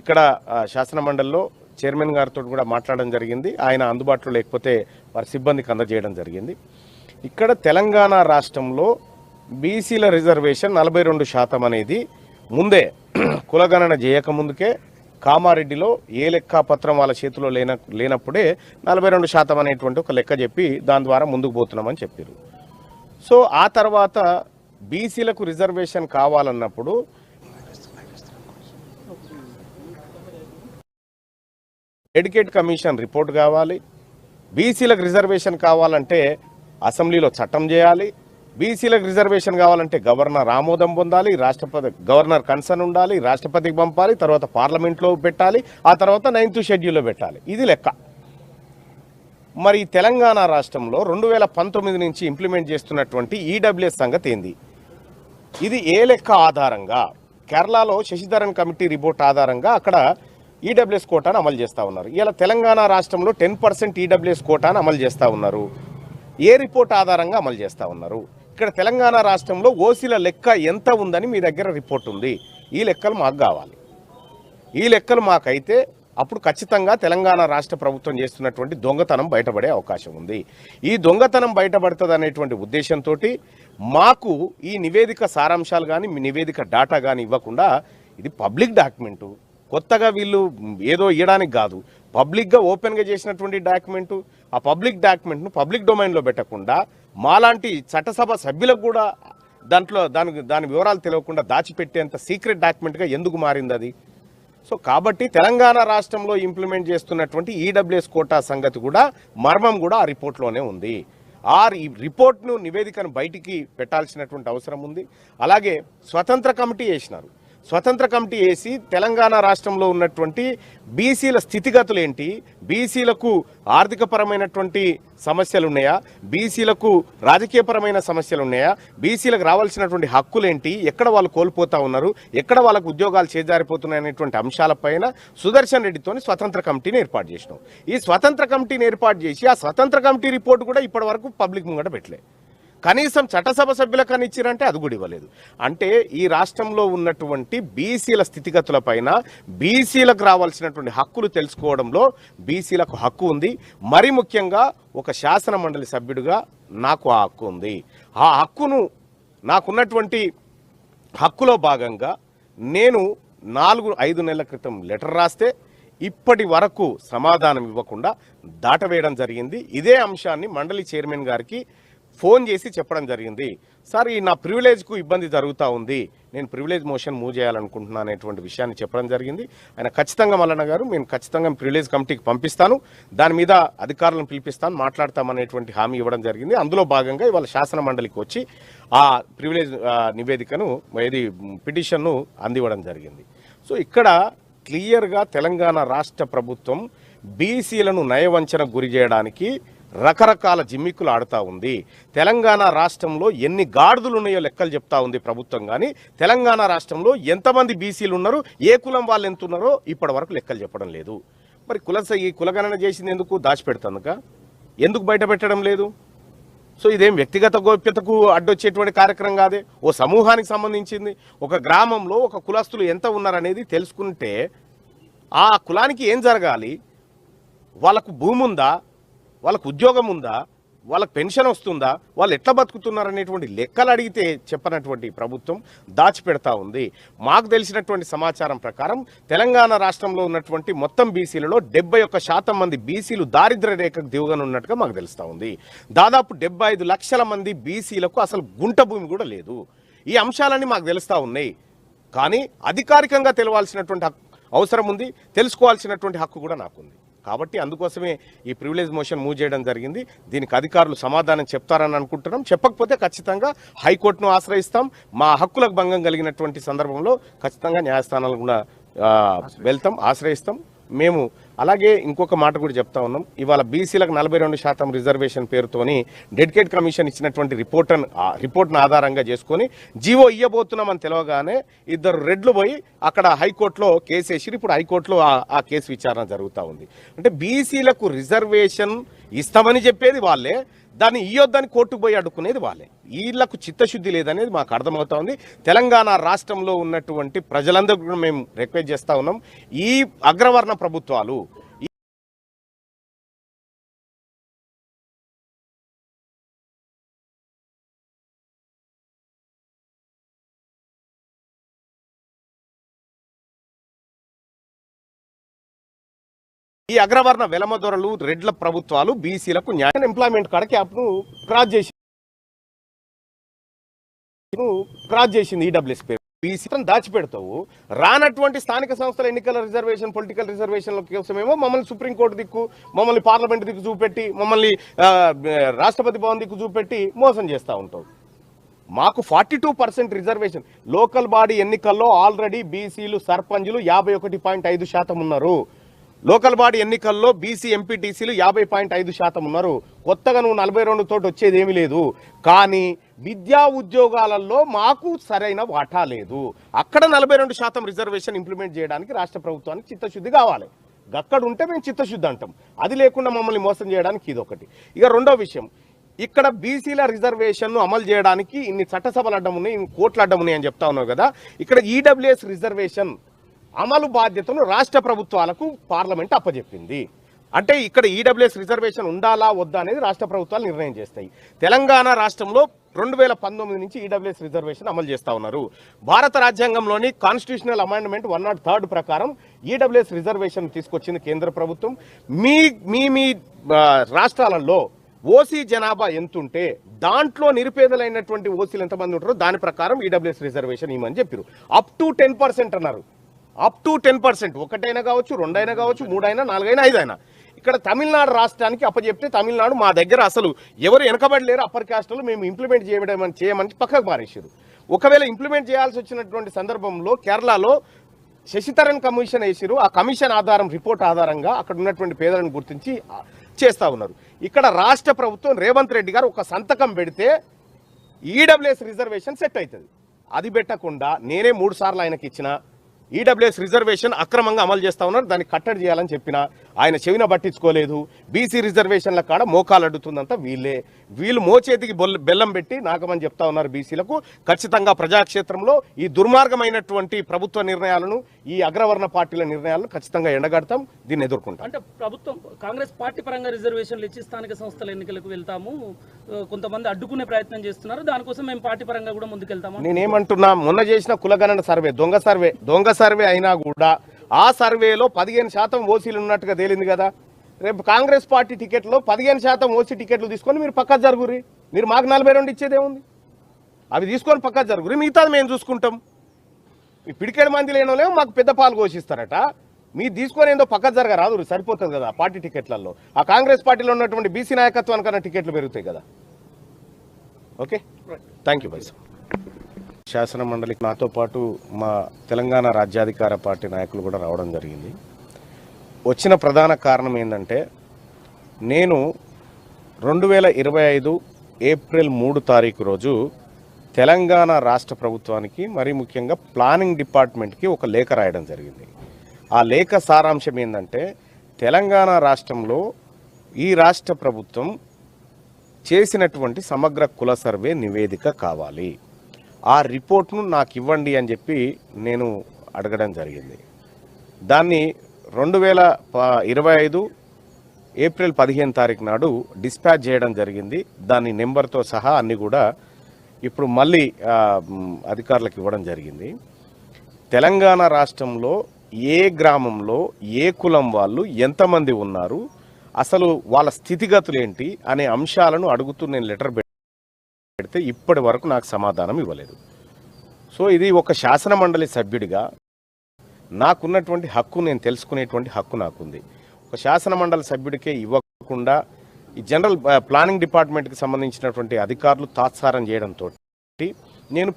ఇక్కడ శాసన మండలిలో చైర్మన్ గారితో కూడా మాట్లాడడం జరిగింది. ఆయన అందుబాటులో లేకపోతే వారి సిబ్బందికి అందజేయడం జరిగింది. ఇక్కడ తెలంగాణ రాష్ట్రంలో బీసీల రిజర్వేషన్ 42% అనేది ముందే కులగణన చేయకముందుకే కామారెడ్డిలో ఏ లెక్కాపత్రం వాళ్ళ చేతిలో లేనప్పుడే 42% అనేటువంటి ఒక లెక్క చెప్పి దాని ద్వారా ముందుకు పోతున్నామని చెప్పారు. సో ఆ తర్వాత బీసీలకు రిజర్వేషన్ కావాలన్నప్పుడు డెడికేట్ కమిషన్ రిపోర్ట్ కావాలి. బీసీలకు రిజర్వేషన్ కావాలంటే అసెంబ్లీలో చట్టం చేయాలి. బీసీలకు రిజర్వేషన్ కావాలంటే గవర్నర్ ఆమోదం పొందాలి, గవర్నర్ కన్సర్న్ ఉండాలి, రాష్ట్రపతికి పంపాలి, తర్వాత పార్లమెంట్లో పెట్టాలి, ఆ తర్వాత 9th షెడ్యూల్లో పెట్టాలి. ఇది లెక్క. మరి తెలంగాణ రాష్ట్రంలో 2019 నుంచి ఇంప్లిమెంట్ చేస్తున్నటువంటి ఈడబ్ల్యూఎస్ సంగతి ఏంది? ఇది ఏ లెక్క ఆధారంగా? కేరళలో శశిధరన్ కమిటీ రిపోర్ట్ ఆధారంగా అక్కడ ఈడబ్ల్యూఎస్ కోటాను అమలు చేస్తూ ఉన్నారు. ఇలా తెలంగాణ రాష్ట్రంలో 10% ఈడబ్ల్యూఎస్ కోటాను అమలు చేస్తూ ఉన్నారు. ఏ రిపోర్ట్ ఆధారంగా అమలు చేస్తూ ఉన్నారు? ఇక్కడ తెలంగాణ రాష్ట్రంలో ఓసీల లెక్క ఎంత ఉందని మీ దగ్గర రిపోర్ట్ ఉంది. ఈ లెక్కలు మాకు కావాలి. ఈ లెక్కలు మాకైతే అప్పుడు ఖచ్చితంగా తెలంగాణ రాష్ట్ర ప్రభుత్వం చేస్తున్నటువంటి దొంగతనం బయటపడే అవకాశం ఉంది. ఈ దొంగతనం బయటపడుతుంది అనేటువంటి ఉద్దేశంతో మాకు ఈ నివేదిక సారాంశాలు కానీ నివేదిక డాటా కానీ ఇవ్వకుండా, ఇది పబ్లిక్ డాక్యుమెంటు, కొత్తగా వీళ్ళు ఏదో ఇవ్వడానికి కాదు, పబ్లిక్గా ఓపెన్గా చేసినటువంటి డాక్యుమెంటు. ఆ పబ్లిక్ డాక్యుమెంట్ను పబ్లిక్ డొమైన్లో పెట్టకుండా మాలాంటి చట్టసభ సభ్యులకు కూడా దాని వివరాలు తెలియకుండా దాచిపెట్టేంత సీక్రెట్ డాక్యుమెంట్గా ఎందుకు మారింది అది? సో కాబట్టి తెలంగాణ రాష్ట్రంలో ఇంప్లిమెంట్ చేస్తున్నటువంటి ఈడబ్ల్యూఎస్ కోటా సంగతి కూడా మర్మం కూడా ఆ రిపోర్ట్లోనే ఉంది. ఈ రిపోర్ట్ను నివేదికను బయటికి పెట్టాల్సినటువంటి అవసరం ఉంది. అలాగే స్వతంత్ర కమిటీ వేసినారు. స్వతంత్ర కమిటీ వేసి తెలంగాణ రాష్ట్రంలో ఉన్నటువంటి బీసీల స్థితిగతులు ఏంటి, బీసీలకు ఆర్థికపరమైనటువంటి సమస్యలు ఉన్నాయా, బీసీలకు రాజకీయపరమైన సమస్యలు ఉన్నాయా, బీసీలకు రావాల్సినటువంటి హక్కులేంటి, ఎక్కడ వాళ్ళు కోల్పోతా ఉన్నారు, ఎక్కడ వాళ్ళకు ఉద్యోగాలు చేజారిపోతున్నాయనేటువంటి అంశాలపైన సుదర్శన్ రెడ్డితో స్వతంత్ర కమిటీని ఏర్పాటు చేసినాం. ఈ స్వతంత్ర కమిటీని ఏర్పాటు చేసి ఆ స్వతంత్ర కమిటీ రిపోర్ట్ కూడా ఇప్పటి వరకు పబ్లిక్ ముంగట పెట్టలే. కనీసం చట్టసభ సభ్యులకు అని ఇచ్చిరంటే అది కూడా ఇవ్వలేదు. అంటే ఈ రాష్ట్రంలో ఉన్నటువంటి బీసీల స్థితిగతులపైన బీసీలకు రావాల్సినటువంటి హక్కులు తెలుసుకోవడంలో బీసీలకు హక్కు ఉంది. మరి ముఖ్యంగా ఒక శాసన మండలి సభ్యుడిగా నాకు ఆ హక్కు ఉంది. ఆ హక్కును నాకున్నటువంటి హక్కులో భాగంగా నేను 4-5 నెలల క్రితం లెటర్ రాస్తే ఇప్పటి వరకు సమాధానం ఇవ్వకుండా దాటవేయడం జరిగింది. ఇదే అంశాన్ని మండలి చైర్మన్ గారికి ఫోన్ చేసి చెప్పడం జరిగింది. సార్, ఈ నా ప్రివిలేజ్కు ఇబ్బంది జరుగుతూ ఉంది, నేను ప్రివిలేజ్ మోషన్ మూవ్ చేయాలనుకుంటున్నాను అనేటువంటి విషయాన్ని చెప్పడం జరిగింది. ఆయన ఖచ్చితంగా మల్లన్న గారు, నేను ఖచ్చితంగా ప్రివిలేజ్ కమిటీకి పంపిస్తాను, దాని మీద అధికారులను పిలిపిస్తాను, మాట్లాడతామనేటువంటి హామీ ఇవ్వడం జరిగింది. అందులో భాగంగా ఇవాళ శాసన మండలికి వచ్చి ఆ ప్రివిలేజ్ నివేదికను పిటిషన్ను అందివ్వడం జరిగింది. సో ఇక్కడ క్లియర్గా తెలంగాణ రాష్ట్ర ప్రభుత్వం బీసీలను నయవంచన గురి చేయడానికి రకరకాల జిమ్మిక్కులు ఆడుతూ ఉంది. తెలంగాణ రాష్ట్రంలో ఎన్ని గాడిదలు ఉన్నాయో లెక్కలు చెప్తా ఉంది ప్రభుత్వం. కానీ తెలంగాణ రాష్ట్రంలో ఎంతమంది బీసీలు ఉన్నారు, ఏ కులం వాళ్ళు ఎంత ఉన్నారో ఇప్పటి వరకు లెక్కలు చెప్పడం లేదు. మరి కులగణన చేసింది ఎందుకు? దాచిపెడుతుందిక, ఎందుకు బయట పెట్టడం లేదు? సో ఇదేం వ్యక్తిగత గోప్యతకు అడ్డొచ్చేటువంటి కార్యక్రమం కాదే, ఓ సమూహానికి సంబంధించింది. ఒక గ్రామంలో ఒక కులస్తులు ఎంత ఉన్నారనేది తెలుసుకుంటే ఆ కులానికి ఏం జరగాలి, వాళ్ళకు భూమి ఉందా, వాళ్ళకు ఉద్యోగం ఉందా, వాళ్ళకు పెన్షన్ వస్తుందా, వాళ్ళు ఎట్లా బతుకుతున్నారనేటువంటి లెక్కలు అడిగితే చెప్పనటువంటి ప్రభుత్వం దాచిపెడతా ఉంది. మాకు తెలిసినటువంటి సమాచారం ప్రకారం తెలంగాణ రాష్ట్రంలో ఉన్నటువంటి మొత్తం బీసీలలో 71% మంది బీసీలు దారిద్ర్య రేఖకు దిగువనున్నట్టుగా మాకు తెలుస్తూ ఉంది. దాదాపు 75 లక్షల మంది బీసీలకు అసలు గుంట భూమి కూడా లేదు. ఈ అంశాలన్నీ మాకు తెలుస్తూ ఉన్నాయి. కానీ అధికారికంగా తెలవాల్సినటువంటి అవసరం ఉంది, తెలుసుకోవాల్సినటువంటి హక్కు కూడా నాకుంది. కాబట్టి అందుకోసమే ఈ ప్రివిలేజ్ మోషన్ మూవ్ చేయడం జరిగింది. దీనికి అధికారులు సమాధానం చెప్తారని అనుకుంటున్నాం. చెప్పకపోతే ఖచ్చితంగా హైకోర్టును ఆశ్రయిస్తాం. మా హక్కులకు భంగం కలిగినటువంటి సందర్భంలో ఖచ్చితంగా న్యాయస్థానాలు కూడా వెళ్తాం, ఆశ్రయిస్తాం మేము. అలాగే ఇంకొక మాట కూడా చెప్తా ఉన్నాం, ఇవాళ బీసీలకు 42% రిజర్వేషన్ పేరుతోని డెడికేట్ కమిషన్ ఇచ్చినటువంటి రిపోర్ట్ను ఆధారంగా చేసుకొని జీవో ఇయ్యబోతున్నామని తెలవగానే 2 రెడ్లు పోయి అక్కడ హైకోర్టులో కేసు వేసి ఇప్పుడు హైకోర్టులో ఆ కేసు విచారణ జరుగుతూ ఉంది. అంటే బీసీలకు రిజర్వేషన్ ఇస్తామని చెప్పేది వాళ్ళే, దాన్ని ఇయ్యొద్దని కోర్టుకు పోయి అడ్డుకునేది వాళ్ళే. వీళ్లకు చిత్తశుద్ధి లేదనేది మాకు అర్థమవుతోంది. తెలంగాణ రాష్ట్రంలో ఉన్నటువంటి ప్రజలందరూ కూడా మేము రిక్వెస్ట్ చేస్తూ ఉన్నాం, ఈ అగ్రవర్ణ ప్రభుత్వాలు ఈ అగ్రవర్ణ వెలమదొరలు రెడ్ల ప్రభుత్వాలు బీసీలకు న్యాయ ఎంప్లాయ్మెంట్ కాడ క్యాప్ను క్రాస్ చేసింది ఈడబ్ల్యూఎస్ పేరు. బీసీ దాచిపెడతావు, రానటువంటి స్థానిక సంస్థల ఎన్నికల రిజర్వేషన్ పొలిటికల్ రిజర్వేషన్ల కోసమేమో మమ్మల్ని సుప్రీంకోర్టు దిక్కు, మమ్మల్ని పార్లమెంట్ దిక్కు చూపెట్టి, మమ్మల్ని రాష్ట్రపతి భవన్ దిక్కు చూపెట్టి మోసం చేస్తూ ఉంటావు. మాకు 42% రిజర్వేషన్. లోకల్ బాడీ ఎన్నికల్లో ఆల్రెడీ బీసీలు సర్పంచులు 51.5% ఉన్నారు. లోకల్ బాడీ ఎన్నికల్లో బీసీ ఎంపీటీసీలు 50.5% ఉన్నారు. కొత్తగా నువ్వు 42 తోటి వచ్చేది ఏమీ లేదు. కానీ విద్యా ఉద్యోగాలలో మాకు సరైన వాటా లేదు. అక్కడ 42% రిజర్వేషన్ ఇంప్లిమెంట్ చేయడానికి రాష్ట్ర ప్రభుత్వానికి చిత్తశుద్ధి కావాలి. అక్కడ ఉంటే మేము చిత్తశుద్ధి అంటాం. అది లేకుండా మమ్మల్ని మోసం చేయడానికి ఇదొకటి. ఇక రెండో విషయం, ఇక్కడ బీసీల రిజర్వేషన్ను అమలు చేయడానికి ఇన్ని చట్టసభలు అడ్డం ఉన్నాయి, ఇన్ని కోర్టులు అడ్డం ఉన్నాయి అని చెప్తా ఉన్నావు కదా. ఇక్కడ ఈడబ్ల్యూఎస్ రిజర్వేషన్ అమలు బాధ్యతను రాష్ట్ర ప్రభుత్వాలకు పార్లమెంట్ అప్పచెప్పింది. అంటే ఇక్కడ ఈడబ్ల్యూఎస్ రిజర్వేషన్ ఉండాలా వద్దా అనేది రాష్ట్ర ప్రభుత్వాలు నిర్ణయం చేస్తాయి. తెలంగాణ రాష్ట్రంలో 2019 నుంచి ఈడబ్ల్యూఎస్ రిజర్వేషన్ అమలు చేస్తూ ఉన్నారు. భారత రాజ్యాంగంలోని కాన్స్టిట్యూషనల్ అమెండ్మెంట్ 103 ప్రకారం ఈడబ్ల్యూఎస్ రిజర్వేషన్ తీసుకొచ్చింది కేంద్ర ప్రభుత్వం. మీ మీ మీ రాష్ట్రాలలో ఓసీ జనాభా ఎంతుంటే దాంట్లో నిరుపేదలైనటువంటి ఓసీలు ఎంతమంది ఉంటారో దాని ప్రకారం ఈడబ్ల్యూఎస్ రిజర్వేషన్ ఇవ్వమని చెప్పారు. అప్ టు 10% అన్నారు. అప్ టు 10%, ఒకటైనా కావచ్చు, రెండైనా కావచ్చు, మూడైనా, నాలుగైనా, ఐదైనా. ఇక్కడ తమిళనాడు రాష్ట్రానికి అప్పచెప్తే తమిళనాడు మా దగ్గర అసలు ఎవరు వెనకబడలేరు అప్పర్ కాస్ట్లో, మేము ఇంప్లిమెంట్ చేయమని పక్కకు మారేసారు. ఒకవేళ ఇంప్లిమెంట్ చేయాల్సి వచ్చినటువంటి సందర్భంలో కేరళలో శశిధరన్ కమిషన్ వేసారు. ఆ కమిషన్ ఆధారం రిపోర్ట్ ఆధారంగా అక్కడ ఉన్నటువంటి పేదలను గుర్తించి చేస్తూ ఉన్నారు. ఇక్కడ రాష్ట్ర ప్రభుత్వం రేవంత్ రెడ్డి గారు ఒక సంతకం పెడితే ఈడబ్ల్యూఎస్ రిజర్వేషన్ సెట్ అవుతుంది. అది పెట్టకుండా నేనే 3 సార్లు ఆయనకి ఇచ్చిన ఈడబ్ల్యూఎస్ రిజర్వేషన్ అక్రమంగా అమలు చేస్తూ ఉన్నారు, దాన్ని కట్టడి చేయాలని చెప్పిన ఆయన చెవిన పట్టించుకోలేదు. బీసీ రిజర్వేషన్ల కాడ మోకాలు అడ్డుతుందంతా వీళ్ళు మోచేతికి బెల్లం పెట్టి నాకమని చెప్తా ఉన్నారు. బీసీలకు ఖచ్చితంగా ప్రజాక్షేత్రంలో ఈ దుర్మార్గమైనటువంటి ప్రభుత్వ నిర్ణయాలను, ఈ అగ్రవర్ణ పార్టీల నిర్ణయాలను ఖచ్చితంగా ఎండగడతాం, దీన్ని ఎదుర్కొంటాం. అంటే ప్రభుత్వం కాంగ్రెస్ పార్టీ పరంగా రిజర్వేషన్లు ఇచ్చి స్థానిక సంస్థల ఎన్నికలకు వెళ్తాము, కొంతమంది అడ్డుకునే ప్రయత్నం చేస్తున్నారు, దానికోసం మేము పార్టీ పరంగా కూడా ముందుకెళ్తాము. నేనేమంటున్నా, మొన్న చేసిన కులగణన సర్వే దొంగ సర్వే అయినా కూడా ఆ సర్వేలో 15% ఓసీలు ఉన్నట్టుగా తేలింది కదా. రేపు కాంగ్రెస్ పార్టీ టికెట్లో 15% ఓసీ టికెట్లు తీసుకొని మీరు పక్కకు జరుగురి. మీరు మాకు 42 ఇచ్చేదేముంది, అవి తీసుకొని పక్కకు జరుగురి, మిగతాది మేము చూసుకుంటాం. ఈ పిడికేడు మంది లేనోలేమో మాకు పెద్ద పాలు ఘోషిస్తారట, మీరు తీసుకొని ఏందో పక్కకు జరగరాదు, సరిపోతుంది కదా. పార్టీ టికెట్లలో ఆ కాంగ్రెస్ పార్టీలో ఉన్నటువంటి బీసీ నాయకత్వానికన్నా టికెట్లు పెరుగుతాయి కదా. Okay, thank you. శాసన మండలికి నాతో పాటు మా తెలంగాణ రాజ్యాధికార పార్టీ నాయకులు కూడా రావడం జరిగింది. వచ్చిన ప్రధాన కారణం ఏంటంటే, నేను 2025 ఏప్రిల్ 3 తారీఖు రోజు తెలంగాణ రాష్ట్ర ప్రభుత్వానికి, మరీ ముఖ్యంగా ప్లానింగ్ డిపార్ట్మెంట్కి ఒక లేఖ రాయడం జరిగింది. ఆ లేఖ సారాంశం ఏంటంటే, తెలంగాణ రాష్ట్రంలో ఈ రాష్ట్ర ప్రభుత్వం చేసినటువంటి సమగ్ర కుల సర్వే నివేదిక కావాలి, ఆ రిపోర్ట్ను నాకు ఇవ్వండి అని చెప్పి నేను అడగడం జరిగింది. దాన్ని 2025 ఏప్రిల్ 15 తారీఖు నాడు డిస్పాచ్ చేయడం జరిగింది. దాని నెంబర్తో సహా అన్నీ కూడా ఇప్పుడు మళ్ళీ అధికారులకు ఇవ్వడం జరిగింది. తెలంగాణ రాష్ట్రంలో ఏ గ్రామంలో ఏ కులం వాళ్ళు ఎంతమంది ఉన్నారు, అసలు వాళ్ళ స్థితిగతులు ఏంటి అనే అంశాలను అడుగుతూ నేను లెటర్ పెడితే ఇప్పటి వరకు నాకు సమాధానం ఇవ్వలేదు. సో ఇది ఒక శాసన మండలి సభ్యుడిగా నాకున్నటువంటి హక్కు, నేను తెలుసుకునేటువంటి హక్కు నాకుంది. ఒక శాసన మండలి సభ్యుడికే ఇవ్వకుండా ఈ జనరల్ ప్లానింగ్ డిపార్ట్మెంట్కి సంబంధించినటువంటి అధికారులు తాత్సారం చేయడంతో నేను